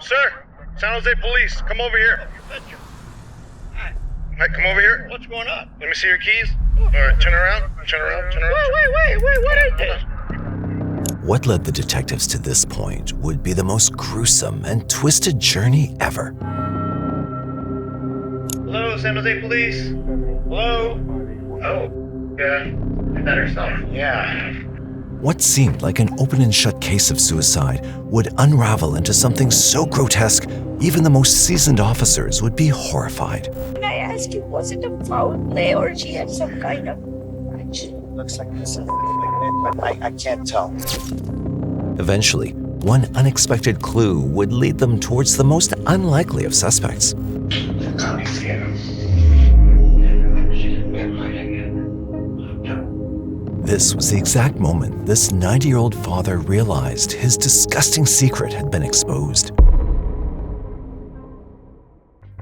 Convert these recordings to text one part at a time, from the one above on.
Sir, San Jose Police, come over here. Hi, come over here. What's going on? Let me see your keys. All right, turn around. Wait, what is this? What led the detectives to this point would be the most gruesome and twisted journey ever. Hello, San Jose Police. Hello? Oh, yeah. Is that herself? Yeah. What seemed like an open and shut case of suicide would unravel into something so grotesque, even the most seasoned officers would be horrified. Can I ask you, was it a foul play or she had some kind of action? Looks like this, but I can't tell. Eventually, one unexpected clue would lead them towards the most unlikely of suspects. This was the exact moment this 90-year-old father realized his disgusting secret had been exposed.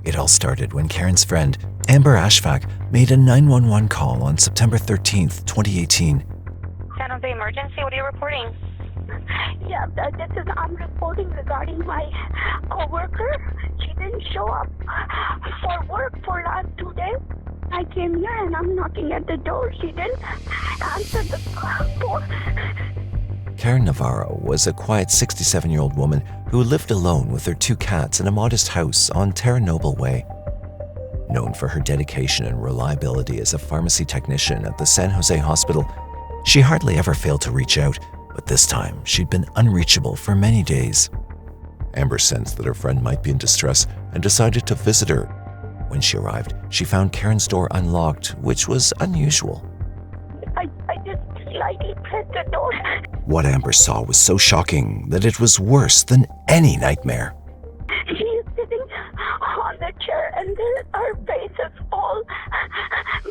It all started when Karen's friend, Amber Ashfaq, made a 911 call on September 13th, 2018. San Jose Emergency, what are you reporting? Yeah, I'm reporting regarding my coworker. She didn't show up for work for last 2 days. I came here and I'm knocking at the door. She didn't answer the door. Karen Navarro was a quiet 67-year-old woman who lived alone with her 2 cats in a modest house on Terra Noble Way. Known for her dedication and reliability as a pharmacy technician at the San Jose Hospital, she hardly ever failed to reach out, but this time she'd been unreachable for many days. Amber sensed that her friend might be in distress and decided to visit her. When she arrived, she found Karen's door unlocked, which was unusual. I just slightly pressed the door. What Amber saw was so shocking that it was worse than any nightmare. She is sitting on the chair and her face is all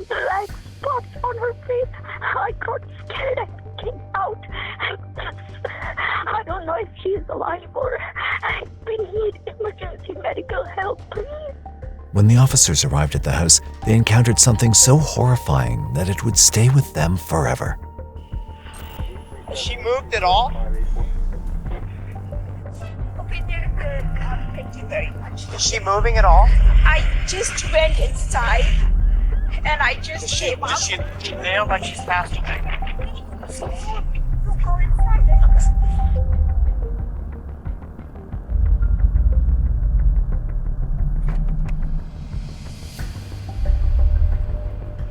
black spots on her face. I got scared and came out. I don't know if she's alive or we need emergency medical help, please. When the officers arrived at the house, they encountered something so horrifying that it would stay with them forever. Has she moved at all? Okay, they're good. Thank you very much. Is she moving at all? I just went inside and I just came out. Does she feel like she's passed away? Go inside.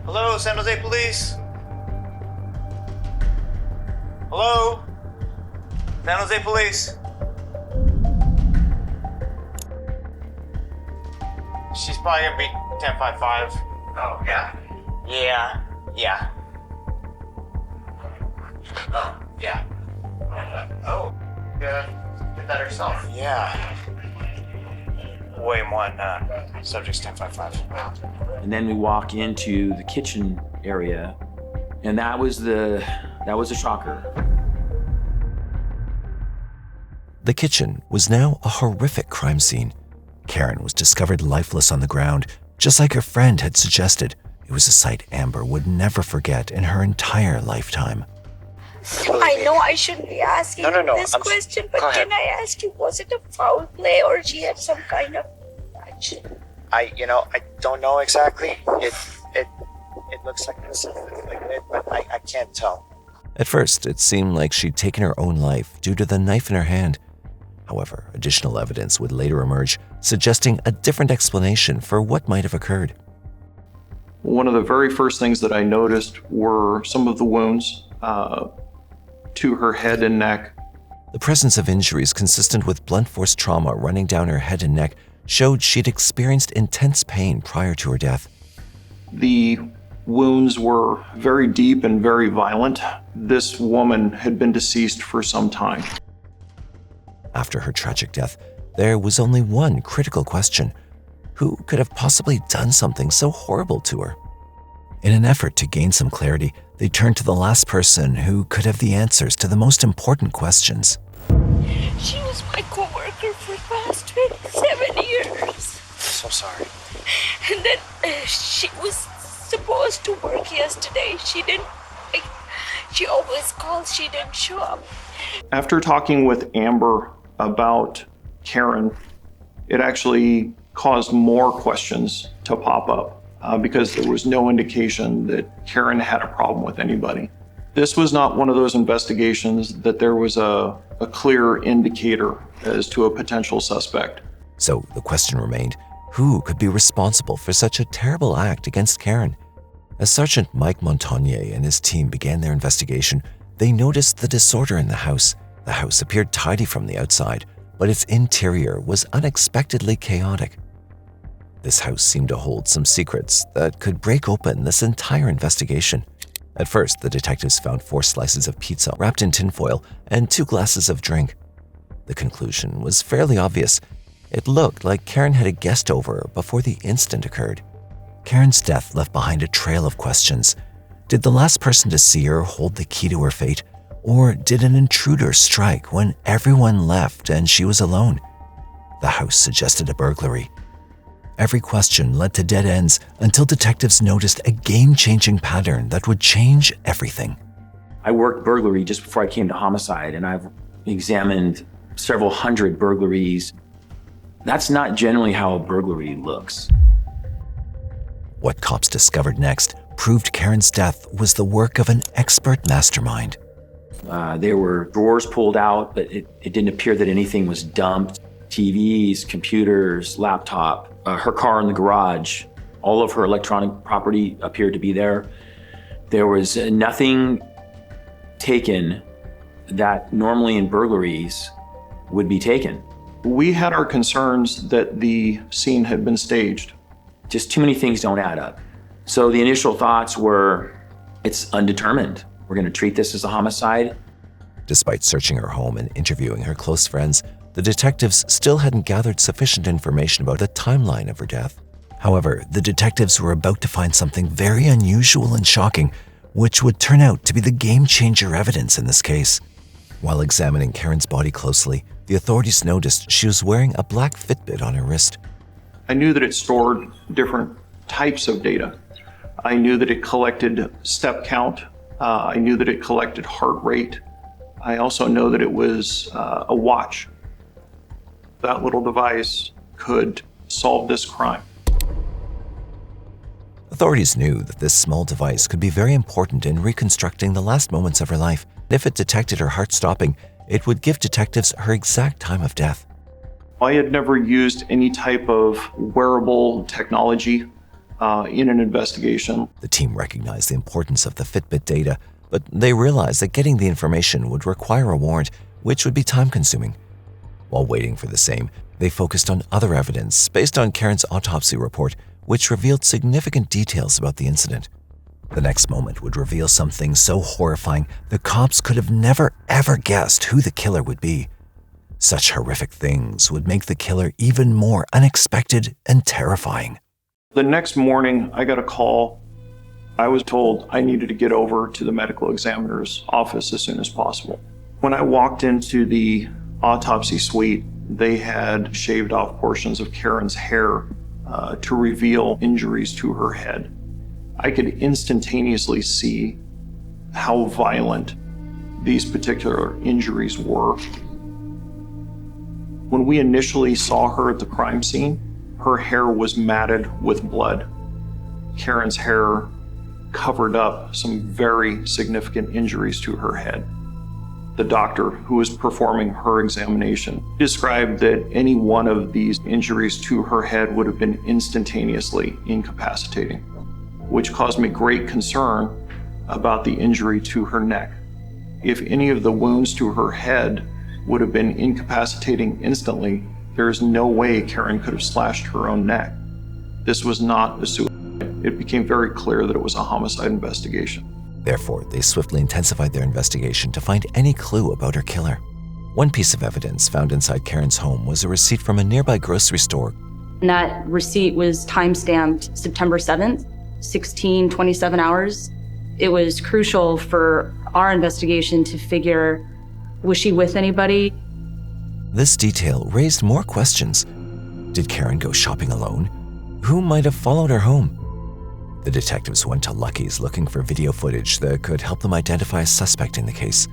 Hello, San Jose Police. Hello? San Jose Police. She's probably gonna be 1055. Oh, yeah? Yeah. Oh, yeah. Oh, yeah. Did that herself? Yeah. William 1, subject's 1055. And then we walk into the kitchen area, and that was a shocker. The kitchen was now a horrific crime scene. Karen was discovered lifeless on the ground, just like her friend had suggested. It was a sight Amber would never forget in her entire lifetime. I know I shouldn't be asking No, this question, but go ahead. can I ask you, was it a foul play or she had some kind of action? I don't know exactly. It looks like this, but I can't tell. At first, it seemed like she'd taken her own life due to the knife in her hand. However, additional evidence would later emerge, suggesting a different explanation for what might have occurred. One of the very first things that I noticed were some of the wounds to her head and neck. The presence of injuries consistent with blunt force trauma running down her head and neck showed she'd experienced intense pain prior to her death. The wounds were very deep and very violent. This woman had been deceased for some time. After her tragic death, there was only one critical question. Who could have possibly done something so horrible to her? In an effort to gain some clarity, they turned to the last person who could have the answers to the most important questions. She was my co-worker for the past 27 years. So sorry. And then she was supposed to work yesterday. She didn't. She always calls. She didn't show up. After talking with Amber about Karen, it actually caused more questions to pop up because there was no indication that Karen had a problem with anybody. This was not one of those investigations that there was a clear indicator as to a potential suspect. So the question remained, who could be responsible for such a terrible act against Karen? As Sergeant Mike Montagnier and his team began their investigation, they noticed the disorder in the house. The house appeared tidy from the outside, but its interior was unexpectedly chaotic. This house seemed to hold some secrets that could break open this entire investigation. At first, the detectives found 4 slices of pizza wrapped in tinfoil and 2 glasses of drink. The conclusion was fairly obvious. It looked like Karen had a guest over before the incident occurred. Karen's death left behind a trail of questions. Did the last person to see her hold the key to her fate? Or did an intruder strike when everyone left and she was alone? The house suggested a burglary. Every question led to dead ends until detectives noticed a game-changing pattern that would change everything. I worked burglary just before I came to homicide, and I've examined several hundred burglaries. That's not generally how a burglary looks. What cops discovered next proved Karen's death was the work of an expert mastermind. There were drawers pulled out, but it didn't appear that anything was dumped. TVs, computers, laptop, her car in the garage, all of her electronic property appeared to be there. There was nothing taken that normally in burglaries would be taken. We had our concerns that the scene had been staged. Just too many things don't add up. So the initial thoughts were, it's undetermined. We're going to treat this as a homicide. Despite searching her home and interviewing her close friends, the detectives still hadn't gathered sufficient information about the timeline of her death. However, the detectives were about to find something very unusual and shocking, which would turn out to be the game-changer evidence in this case. While examining Karen's body closely, the authorities noticed she was wearing a black Fitbit on her wrist. I knew that it stored different types of data. I knew that it collected step count. I knew that it collected heart rate. I also know that it was a watch. That little device could solve this crime. Authorities knew that this small device could be very important in reconstructing the last moments of her life. If it detected her heart stopping, it would give detectives her exact time of death. I had never used any type of wearable technology in an investigation. The team recognized the importance of the Fitbit data, but they realized that getting the information would require a warrant, which would be time-consuming. While waiting for the same, they focused on other evidence based on Karen's autopsy report, which revealed significant details about the incident. The next moment would reveal something so horrifying the cops could have never ever guessed who the killer would be. Such horrific things would make the killer even more unexpected and terrifying. The next morning, I got a call. I was told I needed to get over to the medical examiner's office as soon as possible. When I walked into the autopsy suite, they had shaved off portions of Karen's hair to reveal injuries to her head. I could instantaneously see how violent these particular injuries were. When we initially saw her at the crime scene, her hair was matted with blood. Karen's hair covered up some very significant injuries to her head. The doctor who was performing her examination described that any one of these injuries to her head would have been instantaneously incapacitating, which caused me great concern about the injury to her neck. If any of the wounds to her head would have been incapacitating instantly, there's no way Karen could have slashed her own neck. This was not a suicide. It became very clear that it was a homicide investigation. Therefore, they swiftly intensified their investigation to find any clue about her killer. One piece of evidence found inside Karen's home was a receipt from a nearby grocery store. And that receipt was time-stamped September 7th, 16:27 hours. It was crucial for our investigation to figure, was she with anybody? This detail raised more questions. Did Karen go shopping alone? Who might have followed her home? The detectives went to Lucky's looking for video footage that could help them identify a suspect in the case.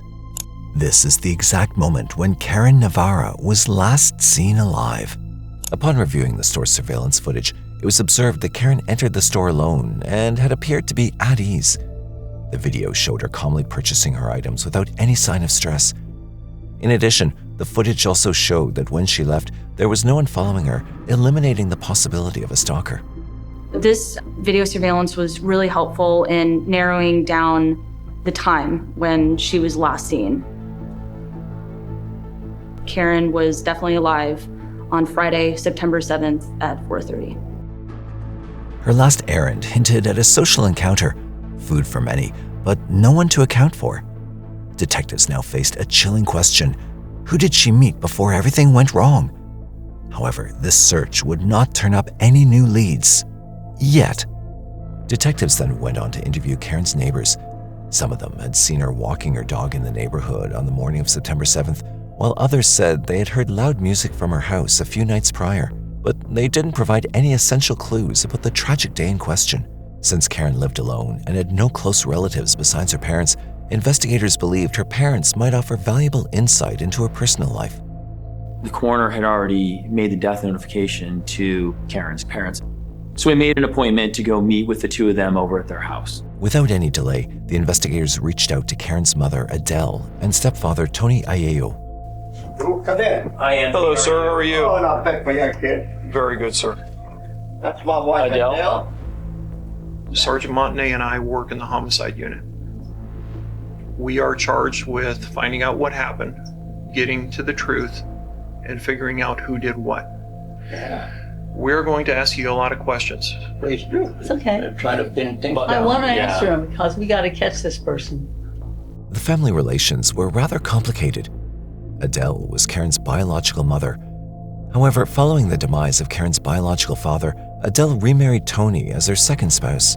This is the exact moment when Karen Navarro was last seen alive. Upon reviewing the store's surveillance footage, it was observed that Karen entered the store alone and had appeared to be at ease. The video showed her calmly purchasing her items without any sign of stress. In addition, the footage also showed that when she left, there was no one following her, eliminating the possibility of a stalker. This video surveillance was really helpful in narrowing down the time when she was last seen. Karen was definitely alive on Friday, September 7th at 4:30. Her last errand hinted at a social encounter, food for many, but no one to account for. Detectives now faced a chilling question. Who did she meet before everything went wrong? However, this search would not turn up any new leads. Yet. Detectives then went on to interview Karen's neighbors. Some of them had seen her walking her dog in the neighborhood on the morning of September 7th, while others said they had heard loud music from her house a few nights prior, but they didn't provide any essential clues about the tragic day in question. Since Karen lived alone and had no close relatives besides her parents, investigators believed her parents might offer valuable insight into her personal life. The coroner had already made the death notification to Karen's parents, so we made an appointment to go meet with the two of them over at their house. Without any delay, the investigators reached out to Karen's mother, Adele, and stepfather, Tony Ayeyo. Come in. Hello, sir. How are you? Oh, not bad for your kid. Very good, sir. That's my wife, Adele. Sergeant Montenay and I work in the homicide unit. We are charged with finding out what happened, getting to the truth, and figuring out who did what. Yeah. We're going to ask you a lot of questions. Please do. It's okay. I'm trying to pin things down. I want to answer him because we got to catch this person. The family relations were rather complicated. Adele was Karen's biological mother. However, following the demise of Karen's biological father, Adele remarried Tony as her second spouse.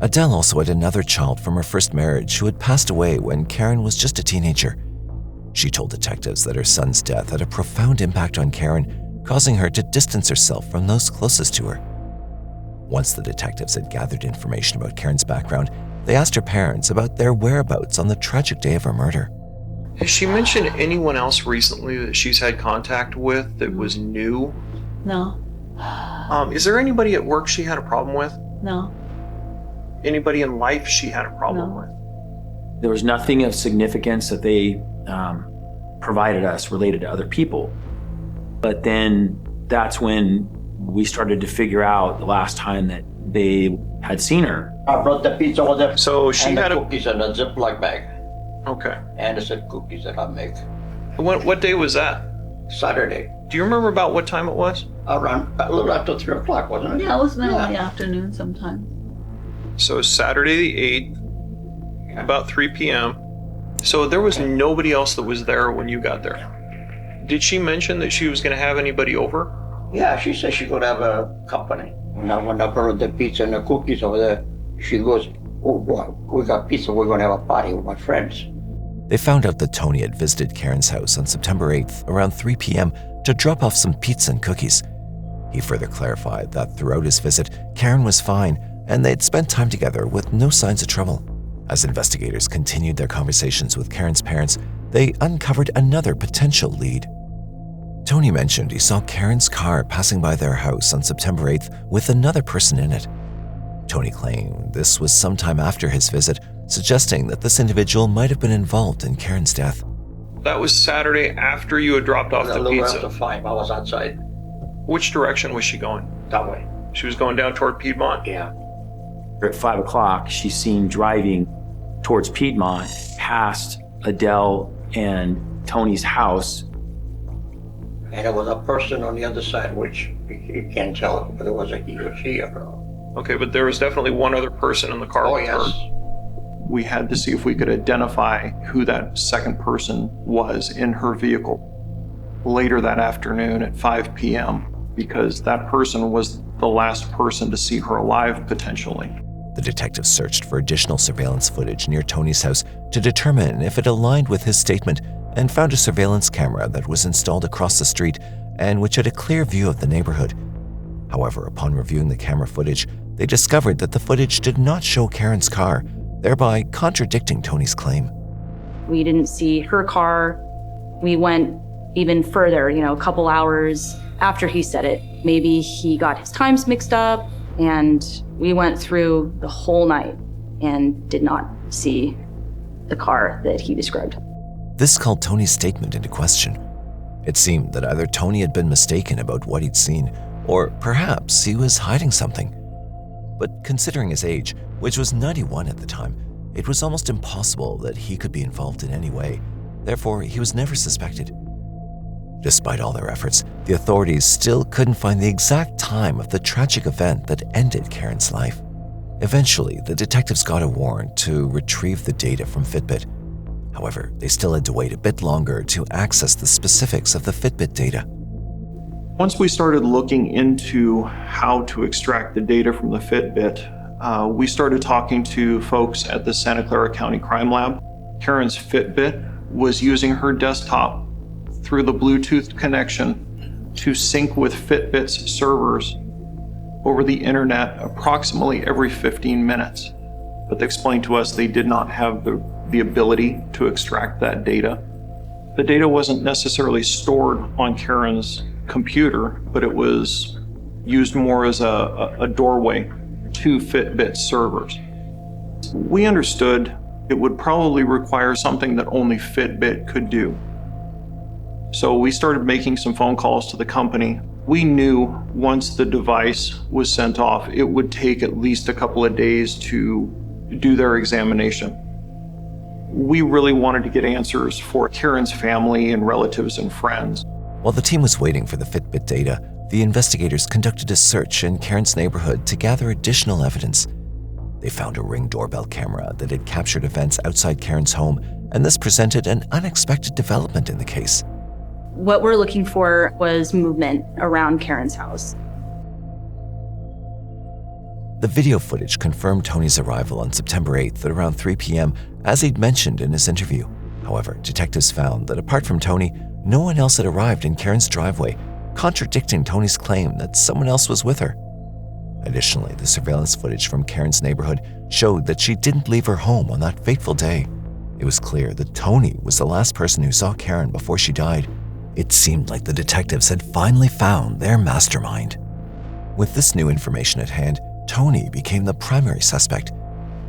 Adele also had another child from her first marriage who had passed away when Karen was just a teenager. She told detectives that her son's death had a profound impact on Karen, causing her to distance herself from those closest to her. Once the detectives had gathered information about Karen's background, they asked her parents about their whereabouts on the tragic day of her murder. Has she mentioned anyone else recently that she's had contact with that was new? No. Is there anybody at work she had a problem with? No. Anybody in life she had a problem with? There was nothing of significance that they provided us related to other people. But then that's when we started to figure out the last time that they had seen her. I brought the pizza with them. So she and had the a... cookies in a Ziploc bag. Okay. And it's the cookies that I make. What day was that? Saturday. Do you remember about what time it was? Around a little after 3 o'clock, wasn't it? Yeah, it was middle of the afternoon sometime. So Saturday the 8th, about 3 p.m. So there was nobody else that was there when you got there. Did she mention that she was going to have anybody over? Yeah, she said she could have a company. When I brought the pizza and the cookies over there, she goes, oh boy, we got pizza, we're going to have a party with my friends. They found out that Tony had visited Karen's house on September 8th around 3 p.m. to drop off some pizza and cookies. He further clarified that throughout his visit, Karen was fine and they'd spent time together with no signs of trouble. As investigators continued their conversations with Karen's parents, they uncovered another potential lead. Tony mentioned he saw Karen's car passing by their house on September 8th with another person in it. Tony claimed this was sometime after his visit, suggesting that this individual might have been involved in Karen's death. That was Saturday after you had dropped off the A little pizza. after 5, I was outside. Which direction was she going? That way. She was going down toward Piedmont? Yeah. At 5 o'clock, she's seen driving towards Piedmont, past Adele and Tony's house. And there was a person on the other side, which you can't tell whether it was a he or she or her. Okay, but there was definitely one other person in the car with her. We had to see if we could identify who that second person was in her vehicle later that afternoon at 5 p.m. because that person was the last person to see her alive, potentially. The detectives searched for additional surveillance footage near Tony's house to determine if it aligned with his statement and found a surveillance camera that was installed across the street and which had a clear view of the neighborhood. However, upon reviewing the camera footage, they discovered that the footage did not show Karen's car, thereby contradicting Tony's claim. We didn't see her car. We went even further, a couple hours after he said it. Maybe he got his times mixed up, and we went through the whole night and did not see the car that he described. This called Tony's statement into question. It seemed that either Tony had been mistaken about what he'd seen, or perhaps he was hiding something. But considering his age, which was 91 at the time, it was almost impossible that he could be involved in any way. Therefore, he was never suspected. Despite all their efforts, the authorities still couldn't find the exact time of the tragic event that ended Karen's life. Eventually, the detectives got a warrant to retrieve the data from Fitbit. However, they still had to wait a bit longer to access the specifics of the Fitbit data. Once we started looking into how to extract the data from the Fitbit, we started talking to folks at the Santa Clara County Crime Lab. Karen's Fitbit was using her desktop through the Bluetooth connection to sync with Fitbit's servers over the internet approximately every 15 minutes. But they explained to us they did not have the ability to extract that data. The data wasn't necessarily stored on Karen's computer, but it was used more as a doorway to Fitbit servers. We understood it would probably require something that only Fitbit could do. So we started making some phone calls to the company. We knew once the device was sent off, it would take at least a couple of days to do their examination. We really wanted to get answers for Karen's family and relatives and friends. While the team was waiting for the Fitbit data, the investigators conducted a search in Karen's neighborhood to gather additional evidence. They found a Ring doorbell camera that had captured events outside Karen's home, and this presented an unexpected development in the case. What we're looking for was movement around Karen's house. The video footage confirmed Tony's arrival on September 8th at around 3 p.m., as he'd mentioned in his interview. However, detectives found that apart from Tony, no one else had arrived in Karen's driveway, contradicting Tony's claim that someone else was with her. Additionally, the surveillance footage from Karen's neighborhood showed that she didn't leave her home on that fateful day. It was clear that Tony was the last person who saw Karen before she died. It seemed like the detectives had finally found their mastermind. With this new information at hand, Tony became the primary suspect.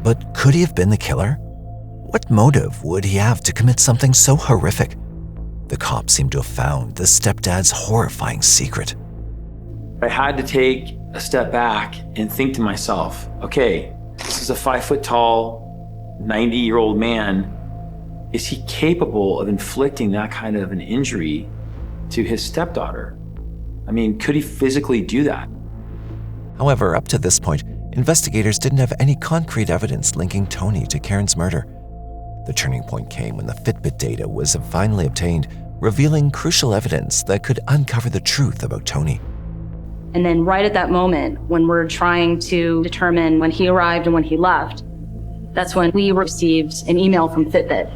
But could he have been the killer? What motive would he have to commit something so horrific? The cops seemed to have found the stepdad's horrifying secret. I had to take a step back and think to myself, okay, this is a 5-foot-tall, 90-year-old man. Is he capable of inflicting that kind of an injury to his stepdaughter? I mean, could he physically do that? However, up to this point, investigators didn't have any concrete evidence linking Tony to Karen's murder. The turning point came when the Fitbit data was finally obtained, revealing crucial evidence that could uncover the truth about Tony. And then right at that moment, when we're trying to determine when he arrived and when he left, that's when we received an email from Fitbit,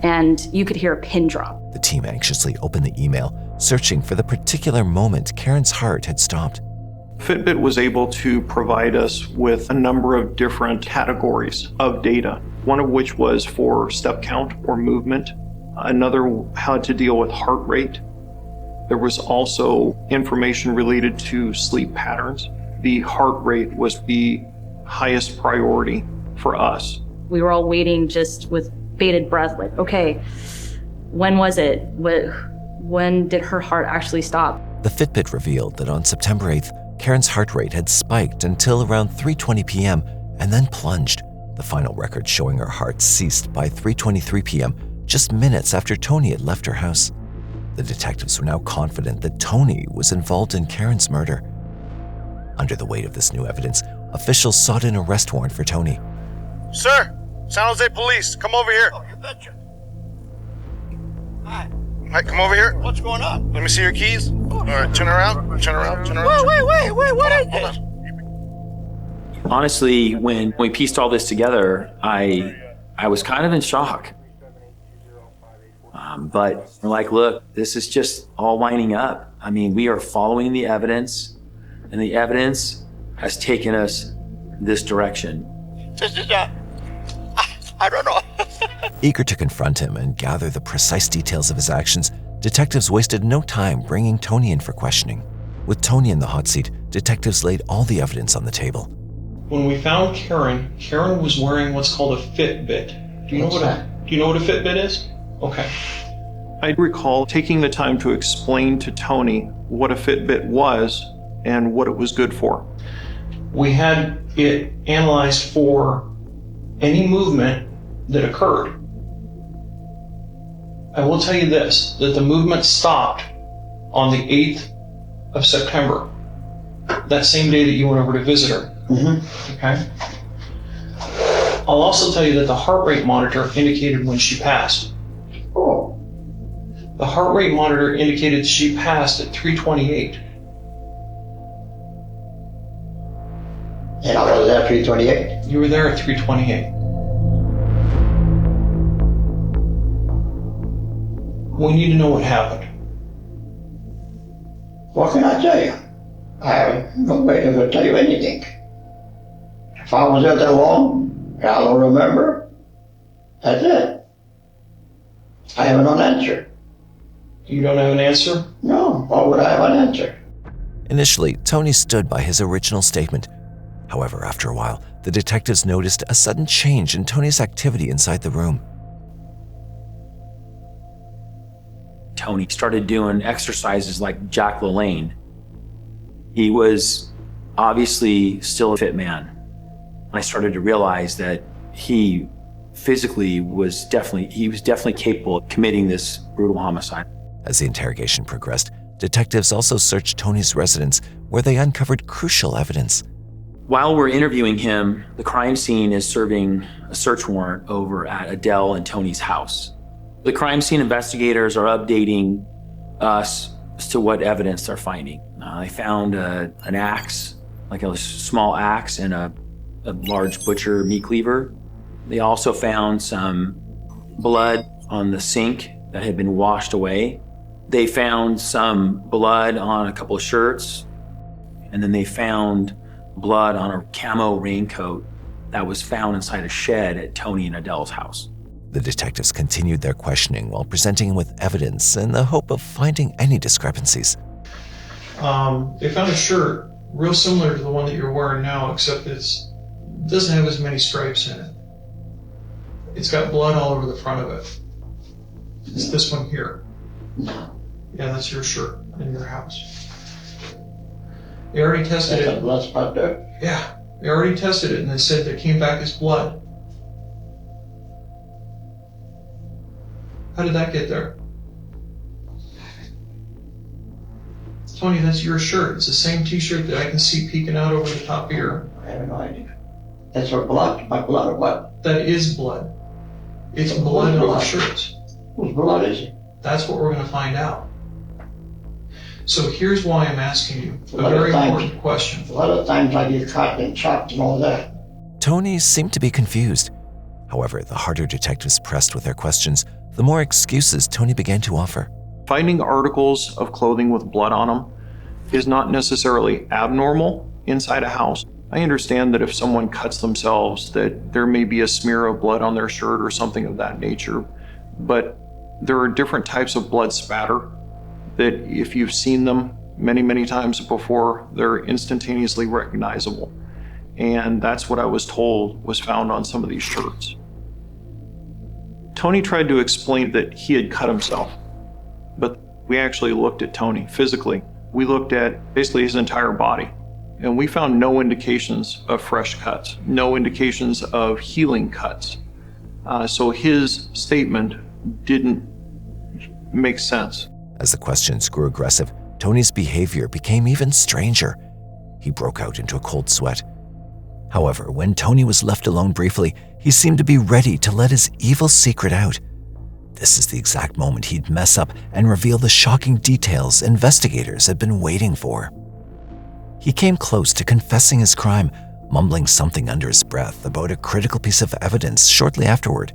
and you could hear a pin drop. The team anxiously opened the email, searching for the particular moment Karen's heart had stopped. Fitbit was able to provide us with a number of different categories of data, one of which was for step count or movement. Another had to deal with heart rate. There was also information related to sleep patterns. The heart rate was the highest priority for us. We were all waiting just with bated breath, like, okay, when was it? When did her heart actually stop? The Fitbit revealed that on September 8th, Karen's heart rate had spiked until around 3:20 p.m. and then plunged, the final record showing her heart ceased by 3:23 p.m., just minutes after Tony had left her house. The detectives were now confident that Tony was involved in Karen's murder. Under the weight of this new evidence, officials sought an arrest warrant for Tony. Sir, San Jose Police, come over here. Oh, you betcha. Hi, come over here. What's going on? Let me see your keys. All right, turn around. Wait, what is this? Honestly, when we pieced all this together, I was kind of in shock. But we're like, look, this is just all lining up. I mean, we are following the evidence, and the evidence has taken us this direction. This is I don't know. Eager to confront him and gather the precise details of his actions, detectives wasted no time bringing Tony in for questioning. With Tony in the hot seat, detectives laid all the evidence on the table. When we found Karen, Karen was wearing what's called a Fitbit. Do you know what a Fitbit is? Okay. I recall taking the time to explain to Tony what a Fitbit was and what it was good for. We had it analyzed for any movement that occurred. I will tell you this, that the movement stopped on the 8th of September, that same day that you went over to visit her. Mm-hmm. Okay? I'll also tell you that the heart rate monitor indicated when she passed. Oh. The heart rate monitor indicated she passed at 328. And I was there 328? You were there at 328. We need to know what happened. What can I tell you? I have no way to tell you anything. If I was there that long, and I don't remember, that's it. I have no answer. You don't have an answer? No, why would I have an answer? Initially, Tony stood by his original statement. However, after a while, the detectives noticed a sudden change in Tony's activity inside the room. Tony started doing exercises like Jack LaLanne. He was obviously still a fit man. And I started to realize that he physically was definitely capable of committing this brutal homicide. As the interrogation progressed, detectives also searched Tony's residence, where they uncovered crucial evidence. While we're interviewing him, the crime scene is serving a search warrant over at Adele and Tony's house. The crime scene investigators are updating us as to what evidence they're finding. They found an axe, like a small axe, and a large butcher meat cleaver. They also found some blood on the sink that had been washed away. They found some blood on a couple of shirts, and then they found blood on a camo raincoat that was found inside a shed at Tony and Adele's house. The detectives continued their questioning while presenting him with evidence in the hope of finding any discrepancies. They found a shirt real similar to the one that you're wearing now, except it doesn't have as many stripes in it. It's got blood all over the front of it. It's this one here. No. Yeah, that's your shirt in your house. They already tested That's it. a blood spot there? Yeah, they already tested it and they said it came back as blood. How did that get there? Tony, that's your shirt. It's the same t-shirt that I can see peeking out over the top of your... I have no idea. That's her blood? My blood or what? That is blood. It's blood on the shirts. Whose blood is it? That's what we're going to find out. So here's why I'm asking you a lot of very times- important question. A lot of times I get cut and chopped and all that. Tony seemed to be confused. However, the harder detectives pressed with their questions, the more excuses Tony began to offer. Finding articles of clothing with blood on them is not necessarily abnormal inside a house. I understand that if someone cuts themselves, that there may be a smear of blood on their shirt or something of that nature, but there are different types of blood spatter that if you've seen them many, many times before, they're instantaneously recognizable. And that's what I was told was found on some of these shirts. Tony tried to explain that he had cut himself, but we actually looked at Tony physically. We looked at basically his entire body, and we found no indications of fresh cuts, no indications of healing cuts. So his statement didn't make sense. As the questions grew aggressive, Tony's behavior became even stranger. He broke out into a cold sweat. However, when Tony was left alone briefly, he seemed to be ready to let his evil secret out. This is the exact moment he'd mess up and reveal the shocking details investigators had been waiting for. He came close to confessing his crime, mumbling something under his breath about a critical piece of evidence shortly afterward.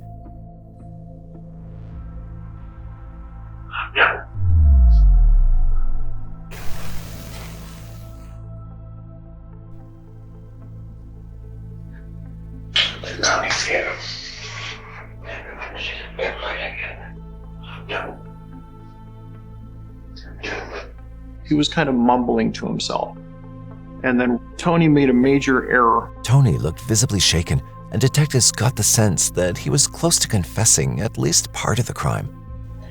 He was kind of mumbling to himself. And then Tony made a major error. Tony looked visibly shaken, and detectives got the sense that he was close to confessing at least part of the crime.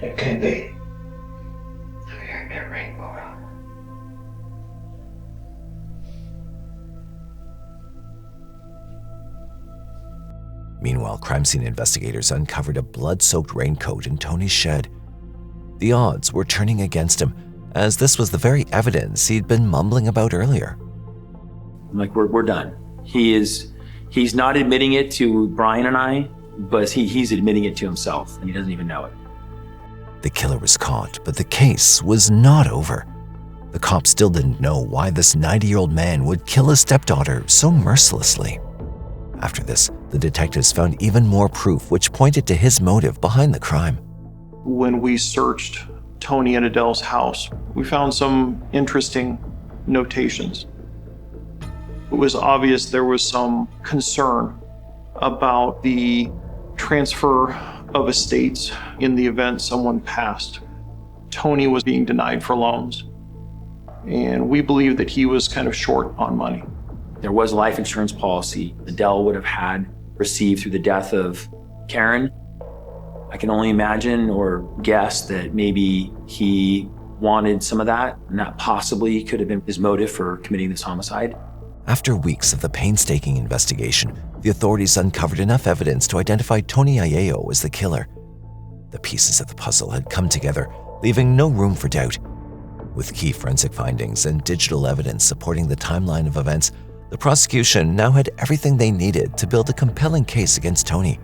It can be. Rainbow. Meanwhile, crime scene investigators uncovered a blood-soaked raincoat in Tony's shed. The odds were turning against him, as this was the very evidence he'd been mumbling about earlier. I'm like, we're done. He's not admitting it to Brian and I, but he's admitting it to himself, and he doesn't even know it. The killer was caught, but the case was not over. The cops still didn't know why this 90-year-old man would kill his stepdaughter so mercilessly. After this, the detectives found even more proof which pointed to his motive behind the crime. When we searched Tony and Adele's house, we found some interesting notations. It was obvious there was some concern about the transfer of estates in the event someone passed. Tony was being denied for loans, and we believe that he was kind of short on money. There was a life insurance policy Adele would have had received through the death of Karen. I can only imagine or guess that maybe he wanted some of that, and that possibly could have been his motive for committing this homicide. After weeks of the painstaking investigation, the authorities uncovered enough evidence to identify Tony Aiello as the killer. The pieces of the puzzle had come together, leaving no room for doubt. With key forensic findings and digital evidence supporting the timeline of events, the prosecution now had everything they needed to build a compelling case against Tony.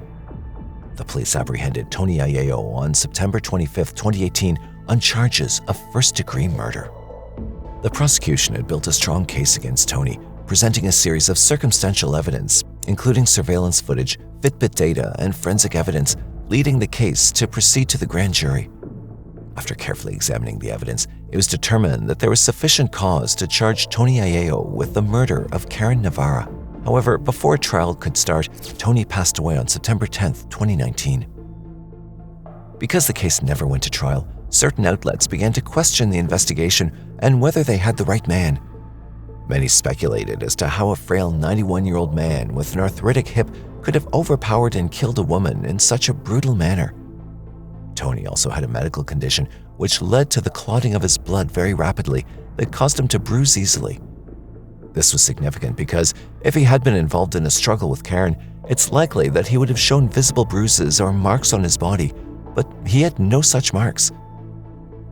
The police apprehended Tony Aiello on September 25, 2018, on charges of first-degree murder. The prosecution had built a strong case against Tony, presenting a series of circumstantial evidence, including surveillance footage, Fitbit data, and forensic evidence, leading the case to proceed to the grand jury. After carefully examining the evidence, it was determined that there was sufficient cause to charge Tony Aiello with the murder of Karen Navarra. However, before trial could start, Tony passed away on September 10, 2019. Because the case never went to trial, certain outlets began to question the investigation and whether they had the right man. Many speculated as to how a frail 91-year-old man with an arthritic hip could have overpowered and killed a woman in such a brutal manner. Tony also had a medical condition which led to the clotting of his blood very rapidly that caused him to bruise easily. This was significant because if he had been involved in a struggle with Karen, it's likely that he would have shown visible bruises or marks on his body, but he had no such marks.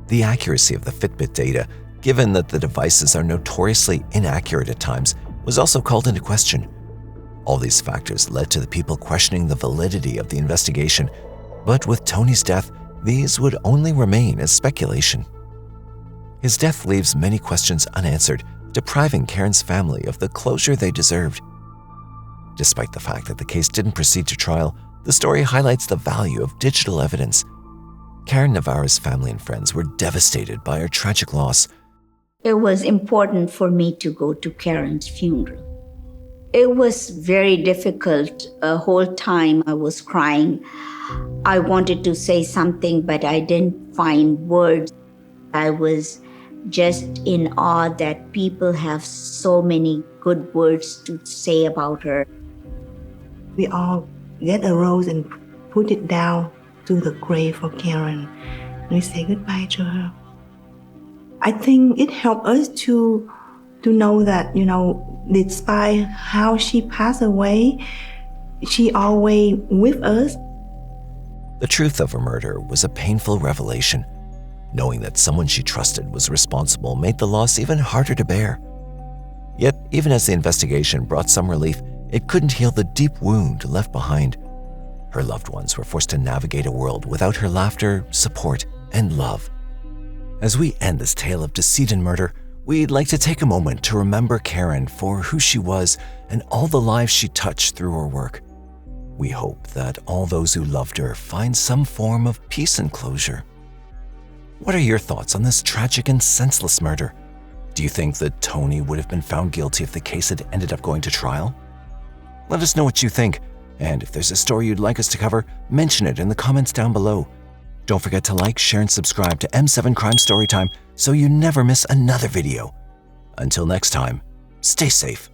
The accuracy of the Fitbit data, given that the devices are notoriously inaccurate at times, was also called into question. All these factors led to the people questioning the validity of the investigation, but with Tony's death, these would only remain as speculation. His death leaves many questions unanswered, depriving Karen's family of the closure they deserved. Despite the fact that the case didn't proceed to trial, the story highlights the value of digital evidence. Karen Navarra's family and friends were devastated by her tragic loss. It was important for me to go to Karen's funeral. It was very difficult. The whole time I was crying. I wanted to say something, but I didn't find words. I was just in awe that people have so many good words to say about her. We all get a rose and put it down to the grave for Karen. We say goodbye to her. I think it helped us to know that, despite how she passed away, she always with us. The truth of her murder was a painful revelation. Knowing that someone she trusted was responsible made the loss even harder to bear. Yet, even as the investigation brought some relief, it couldn't heal the deep wound left behind. Her loved ones were forced to navigate a world without her laughter, support, and love. As we end this tale of deceit and murder, we'd like to take a moment to remember Karen for who she was and all the lives she touched through her work. We hope that all those who loved her find some form of peace and closure. What are your thoughts on this tragic and senseless murder? Do you think that Tony would have been found guilty if the case had ended up going to trial? Let us know what you think. And if there's a story you'd like us to cover, mention it in the comments down below. Don't forget to like, share, and subscribe to M7 Crime Storytime so you never miss another video. Until next time, stay safe.